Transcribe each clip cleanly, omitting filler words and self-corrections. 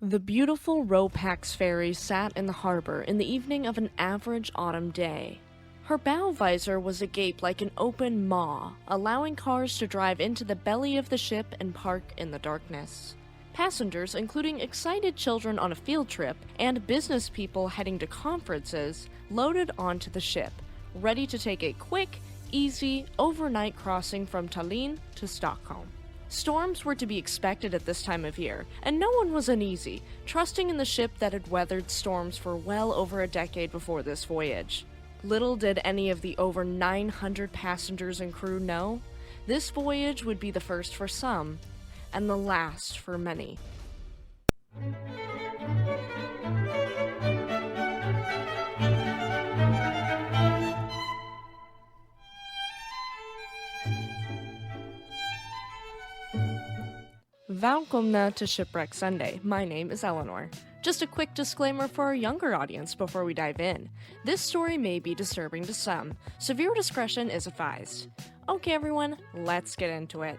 The beautiful Ropax ferry sat in the harbor in the evening of an average autumn day. Her bow visor was agape like an open maw, allowing cars to drive into the belly of the ship and park in the darkness. Passengers, including excited children on a field trip and business people heading to conferences, loaded onto the ship, ready to take a quick, easy, overnight crossing from Tallinn to Stockholm. Storms were to be expected at this time of year, and no one was uneasy, trusting in the ship that had weathered storms for well over a decade before this voyage. Little did any of the over 900 passengers and crew know, this voyage would be the first for some, and the last for many. Välkomna to Shipwreck Sunday. My name is Eleanor. Just a quick disclaimer for our younger audience before we dive in. This story may be disturbing to some, so viewer discretion is advised. Okay everyone, let's get into it.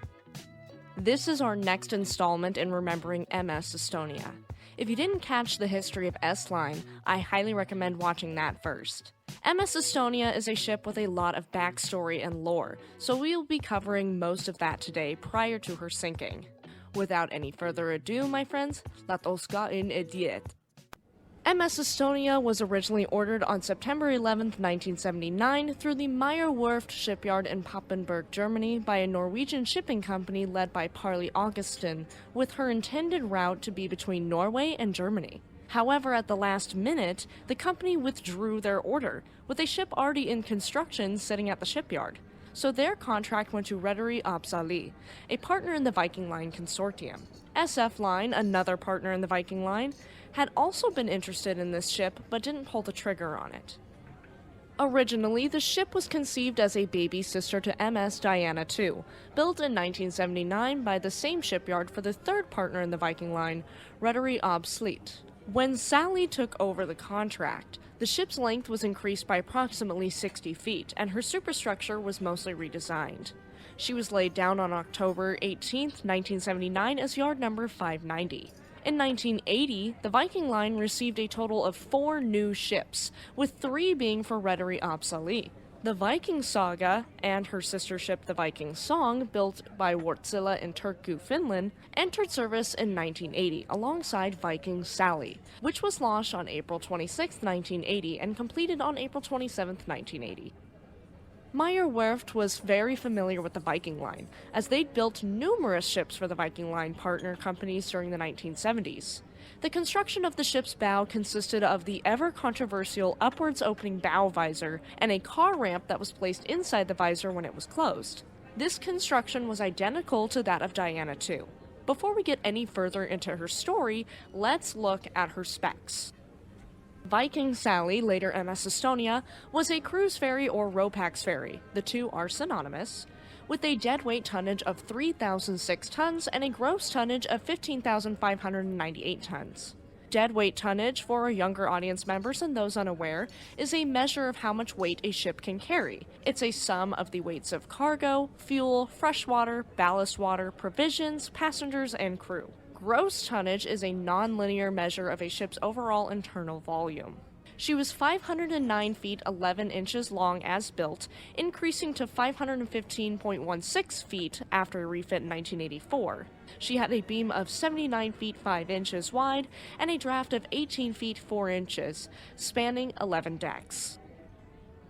This is our next installment in remembering MS Estonia. If you didn't catch the history of estline, I highly recommend watching that first. MS Estonia is a ship with a lot of backstory and lore, so we'll be covering most of that today prior to her sinking. Without any further ado, my friends, let us get in it. MS Estonia was originally ordered on September 11, 1979 through the Meyer Werft shipyard in Papenburg, Germany by a Norwegian shipping company led by Parley Augustin, with her intended route to be between Norway and Germany. However, at the last minute, the company withdrew their order, with a ship already in construction sitting at the shipyard. So their contract went to Rederi Ab Sally, a partner in the Viking Line consortium. SF Line, another partner in the Viking Line, had also been interested in this ship but didn't pull the trigger on it. Originally, the ship was conceived as a baby sister to MS Dyalla II, built in 1979 by the same shipyard for the third partner in the Viking Line, Rederi Ab Sally. When Sally took over the contract, the ship's length was increased by approximately 60 feet, and her superstructure was mostly redesigned. She was laid down on October 18, 1979 as yard number 590. In 1980, the Viking Line received a total of 4 new ships, with 3 being for Rederi Ab Sally. The Viking Saga and her sister ship the Viking Song, built by Wärtsilä in Turku, Finland, entered service in 1980 alongside Viking Sally, which was launched on April 26, 1980 and completed on April 27, 1980. Meyer Werft was very familiar with the Viking Line, as they'd built numerous ships for the Viking Line partner companies during the 1970s. The construction of the ship's bow consisted of the ever-controversial upwards-opening bow visor and a car ramp that was placed inside the visor when it was closed. This construction was identical to that of Dyalla II. Before we get any further into her story, let's look at her specs. Viking Sally, later MS Estonia, was a cruise ferry or Ropax ferry, the two are synonymous, with a deadweight tonnage of 3,006 tons and a gross tonnage of 15,598 tons. Deadweight tonnage, for our younger audience members and those unaware, is a measure of how much weight a ship can carry. It's a sum of the weights of cargo, fuel, freshwater, ballast water, provisions, passengers, and crew. Gross tonnage is a non-linear measure of a ship's overall internal volume. She was 509 feet 11 inches long as built, increasing to 515.16 feet after a refit in 1984. She had a beam of 79 feet 5 inches wide and a draft of 18 feet 4 inches, spanning 11 decks.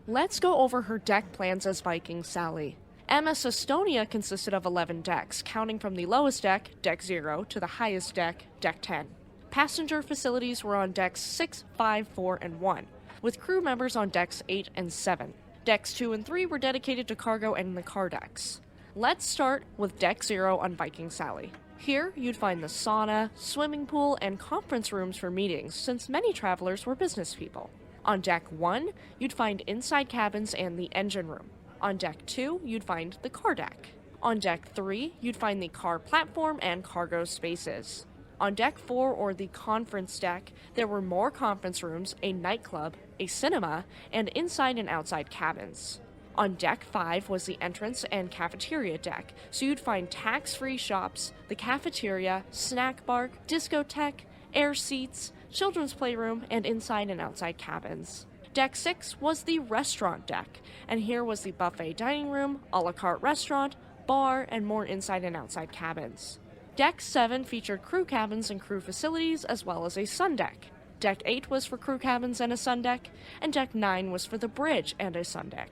Let's go over her deck plans as Viking Sally. MS Estonia consisted of 11 decks, counting from the lowest deck, Deck 0, to the highest deck, Deck 10. Passenger facilities were on decks 6, 5, 4, and 1, with crew members on decks 8 and 7. Decks 2 and 3 were dedicated to cargo and the car decks. Let's start with Deck 0 on Viking Sally. Here, you'd find the sauna, swimming pool, and conference rooms for meetings, since many travelers were business people. On Deck 1, you'd find inside cabins and the engine room. On Deck 2, you'd find the car deck. On Deck 3, you'd find the car platform and cargo spaces. On Deck 4, or the conference deck, there were more conference rooms, a nightclub, a cinema, and inside and outside cabins. On Deck 5 was the entrance and cafeteria deck, so you'd find tax-free shops, the cafeteria, snack bar, discotheque, air seats, children's playroom, and inside and outside cabins. Deck 6 was the restaurant deck, and here was the buffet dining room, a la carte restaurant, bar, and more inside and outside cabins. Deck 7 featured crew cabins and crew facilities, as well as a sun deck. Deck 8 was for crew cabins and a sun deck, and Deck 9 was for the bridge and a sun deck.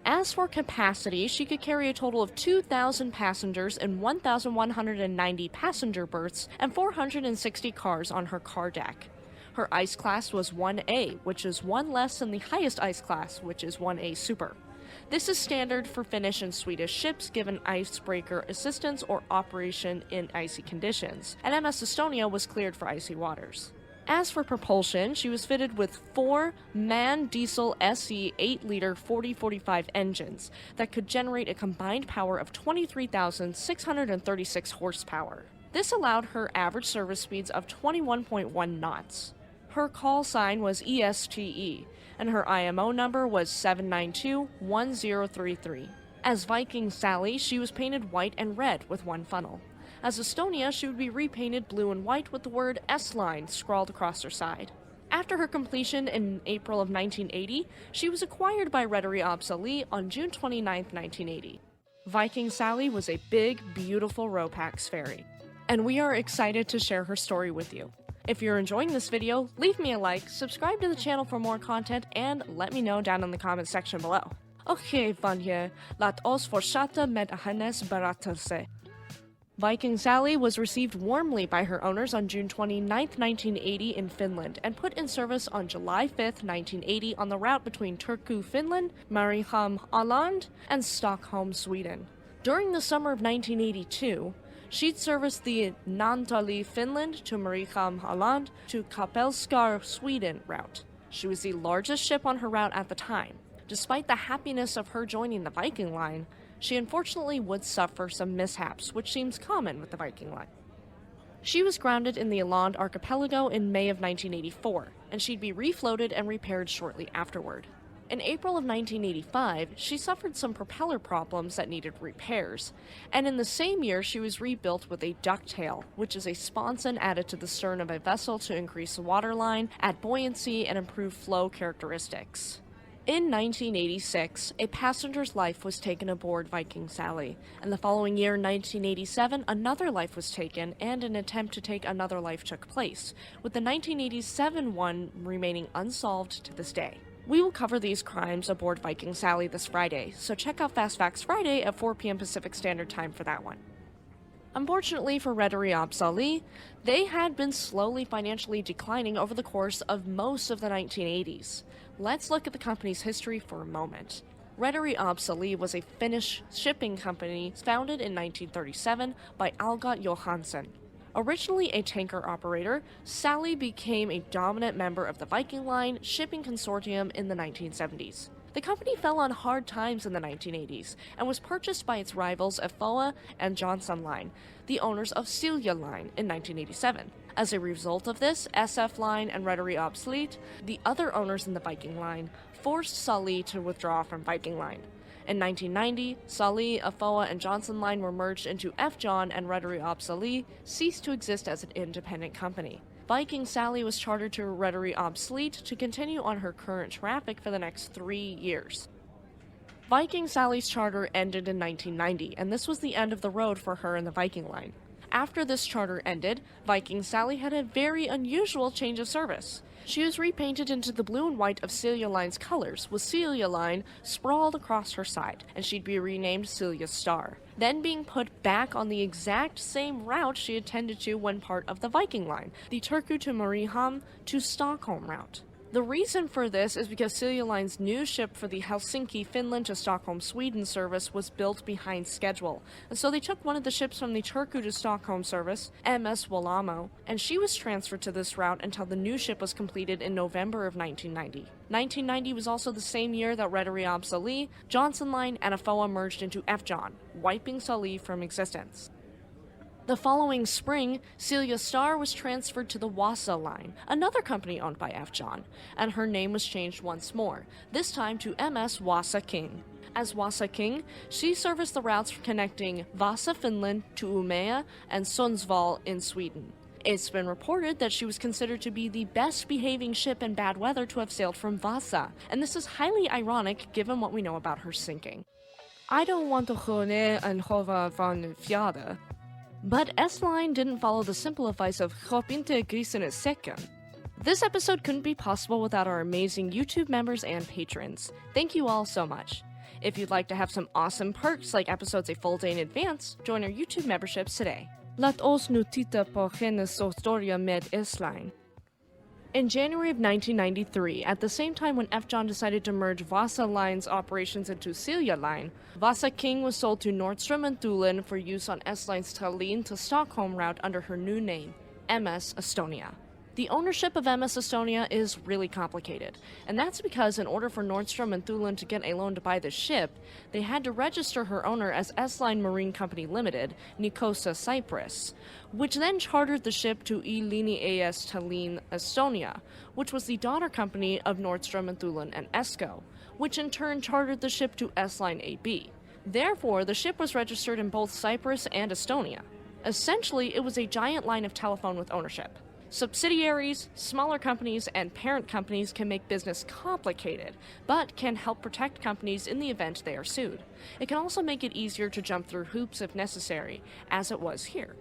As for capacity, she could carry a total of 2,000 passengers in 1,190 passenger berths and 460 cars on her car deck. Her ice class was 1A, which is one less than the highest ice class, which is 1A Super. This is standard for Finnish and Swedish ships given icebreaker assistance or operation in icy conditions, and MS Estonia was cleared for icy waters. As for propulsion, she was fitted with 4 MAN diesel SE 8-liter 4045 engines that could generate a combined power of 23,636 horsepower. This allowed her average service speeds of 21.1 knots. Her call sign was ESTE, and her IMO number was 7921033. As Viking Sally, she was painted white and red with one funnel. As Estonia, she would be repainted blue and white with the word estline scrawled across her side. After her completion in April of 1980, she was acquired by Rederi Ab Sally on June 29, 1980. Viking Sally was a big, beautiful Ropax ferry, and we are excited to share her story with you. If you're enjoying this video, leave me a like, subscribe to the channel for more content, and let me know down in the comments section below. Okej, vänner, låt oss fortsätta med hennes berättelse. Viking Sally was received warmly by her owners on June 29, 1980 in Finland and put in service on July 5, 1980 on the route between Turku, Finland, Mariehamn, Åland, and Stockholm, Sweden. During the summer of 1982, she'd serviced the Naantali, Finland to Mariehamn, Åland to Kapellskär, Sweden route. She was the largest ship on her route at the time. Despite the happiness of her joining the Viking Line, she unfortunately would suffer some mishaps, which seems common with the Viking Line. She was grounded in the Åland archipelago in May of 1984, and she'd be refloated and repaired shortly afterward. In April of 1985, she suffered some propeller problems that needed repairs, and in the same year she was rebuilt with a ducktail, which is a sponson added to the stern of a vessel to increase the waterline, add buoyancy, and improve flow characteristics. In 1986, a passenger's life was taken aboard Viking Sally, and the following year, 1987, another life was taken, and an attempt to take another life took place, with the 1987 one remaining unsolved to this day. We will cover these crimes aboard Viking Sally this Friday, so check out Fast Facts Friday at 4 p.m. Pacific Standard Time for that one. Unfortunately for Rederi Ab Sally, they had been slowly financially declining over the course of most of the 1980s. Let's look at the company's history for a moment. Rederi Ab Sally was a Finnish shipping company founded in 1937 by Algot Johansson. Originally a tanker operator, Sally became a dominant member of the Viking Line shipping consortium in the 1970s. The company fell on hard times in the 1980s and was purchased by its rivals FOA and Johnson Line, the owners of Silja Line, in 1987. As a result of this, SF Line and Rederi Ab Sally, the other owners in the Viking Line, forced Sally to withdraw from Viking Line. In 1990, Sally, FOA, and Johnson Line were merged into FJOHN, and Rederi Ab Sally ceased to exist as an independent company. Viking Sally was chartered to Rederi Ab Sally to continue on her current traffic for the next 3 years. Viking Sally's charter ended in 1990, and this was the end of the road for her in the Viking Line. After this charter ended, Viking Sally had a very unusual change of service. She was repainted into the blue and white of Silja Line's colors, with Silja Line sprawled across her side, and she'd be renamed Silja Star, then being put back on the exact same route she attended to when part of the Viking Line, the Turku to Mariehamn to Stockholm route. The reason for this is because Silja Line's new ship for the Helsinki, Finland to Stockholm, Sweden service was built behind schedule, and so they took one of the ships from the Turku to Stockholm service, MS Wallamo, and she was transferred to this route until the new ship was completed in November of 1990. 1990 was also the same year that Rederi Ab Sally, Johnson Line, and FOA merged into FJOHN, wiping Sally from existence. The following spring, Silja Star was transferred to the Wasa Line, another company owned by F. John, and her name was changed once more, this time to MS Wasa King. As Wasa King, she serviced the routes connecting Vasa, Finland to Umeå and Sundsvall in Sweden. It's been reported that she was considered to be the best behaving ship in bad weather to have sailed from Vasa, and this is highly ironic given what we know about her sinking. I don't want to go ner and hova van fjärde. But estline didn't follow the simple advice of "hop inte grisen i säcken." This episode couldn't be possible without our amazing YouTube members and patrons. Thank you all so much. If you'd like to have some awesome perks like episodes a full day in advance, join our YouTube memberships today. Låt oss nu titta på hennes historia med estline. In January of 1993, at the same time when F. John decided to merge Vasa Line's operations into Silja Line, Wasa King was sold to Nordstrom and Thulin for use on S-Line's Tallinn to Stockholm route under her new name, MS Estonia. The ownership of MS Estonia is really complicated, and that's because in order for Nordstrom and Thulin to get a loan to buy the ship, they had to register her owner as S-Line Marine Company Limited, Nicosia Cyprus, which then chartered the ship to E-Linii AS Tallinn Estonia, which was the daughter company of Nordstrom and Thulin and ESCO, which in turn chartered the ship to S-Line AB. Therefore, the ship was registered in both Cyprus and Estonia. Essentially, it was a giant line of telephone with ownership. Subsidiaries, smaller companies, and parent companies can make business complicated, but can help protect companies in the event they are sued. It can also make it easier to jump through hoops if necessary, as it was here.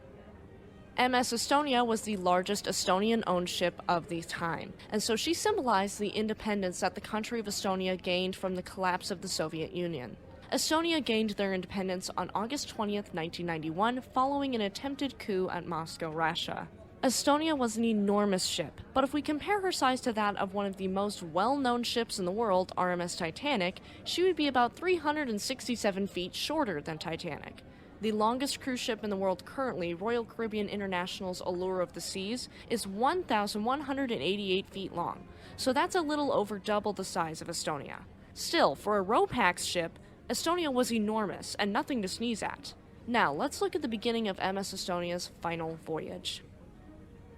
MS Estonia was the largest Estonian-owned ship of the time, and so she symbolized the independence that the country of Estonia gained from the collapse of the Soviet Union. Estonia gained their independence on August 20th, 1991, following an attempted coup at Moscow, Russia. Estonia was an enormous ship, but if we compare her size to that of one of the most well-known ships in the world, RMS Titanic, she would be about 367 feet shorter than Titanic. The longest cruise ship in the world currently, Royal Caribbean International's Allure of the Seas, is 1,188 feet long, so that's a little over double the size of Estonia. Still, for a Ro-Pax ship, Estonia was enormous and nothing to sneeze at. Now, let's look at the beginning of MS Estonia's final voyage.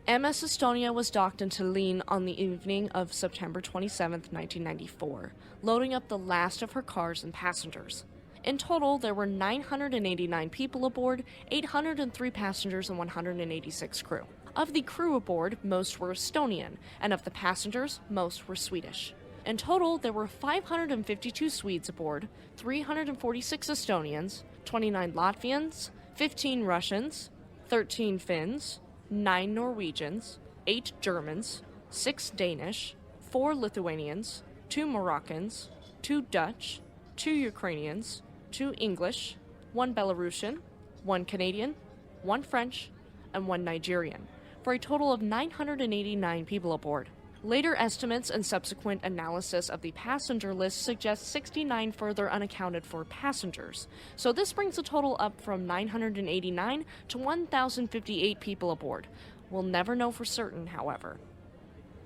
MS Estonia was docked in Tallinn on the evening of September 27, 1994, loading up the last of her cars and passengers. In total, there were 989 people aboard, 803 passengers, and 186 crew. Of the crew aboard, most were Estonian, and of the passengers, most were Swedish. In total, there were 552 Swedes aboard, 346 Estonians, 29 Latvians, 15 Russians, 13 Finns, 9 Norwegians, 8 Germans, 6 Danish, 4 Lithuanians, 2 Moroccans, 2 Dutch, 2 Ukrainians, 2 English, 1 Belarusian, 1 Canadian, 1 French, and 1 Nigerian, for a total of 989 people aboard. Later estimates and subsequent analysis of the passenger list suggest 69 further unaccounted for passengers, so this brings the total up from 989 to 1,058 people aboard. We'll never know for certain, however.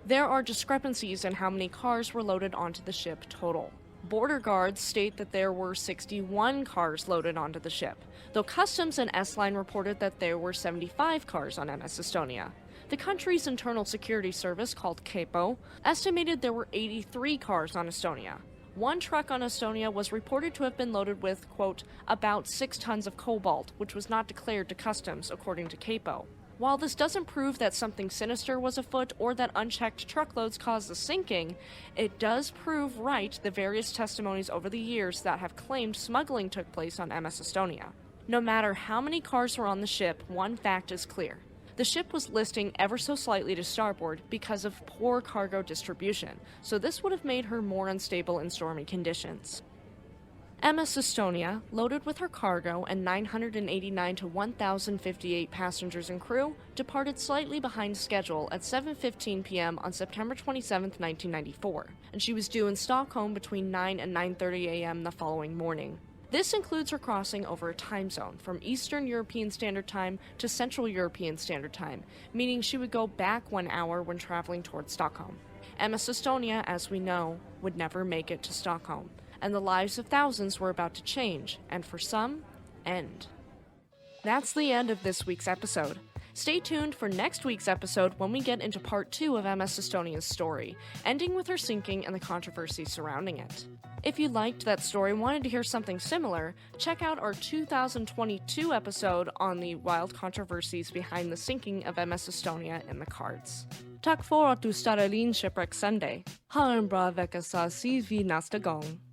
There are discrepancies in how many cars were loaded onto the ship total. Border guards state that there were 61 cars loaded onto the ship, though Customs and S-Line reported that there were 75 cars on MS Estonia. The country's internal security service, called CAPO, estimated there were 83 cars on Estonia. One truck on Estonia was reported to have been loaded with, quote, about 6 tons of cobalt, which was not declared to Customs, according to CAPO. While this doesn't prove that something sinister was afoot or that unchecked truckloads caused the sinking, it does prove right the various testimonies over the years that have claimed smuggling took place on MS Estonia. No matter how many cars were on the ship, one fact is clear. The ship was listing ever so slightly to starboard because of poor cargo distribution, so this would have made her more unstable in stormy conditions. MS Estonia, loaded with her cargo and 989 to 1,058 passengers and crew, departed slightly behind schedule at 7:15 p.m. on September 27, 1994, and she was due in Stockholm between 9 and 9:30 a.m. the following morning. This includes her crossing over a time zone from Eastern European Standard Time to Central European Standard Time, meaning she would go back 1 hour when traveling towards Stockholm. MS Estonia, as we know, would never make it to Stockholm, and the lives of thousands were about to change, and for some, end. That's the end of this week's episode. Stay tuned for next week's episode when we get into part 2 of MS Estonia's story, ending with her sinking and the controversy surrounding it. If you liked that story and wanted to hear something similar, check out our 2022 episode on the wild controversies behind the sinking of MS Estonia in the cards. Tack för att du startade in Shipwreck Sunday. Ha en bra vecka så ses vi nästa gång.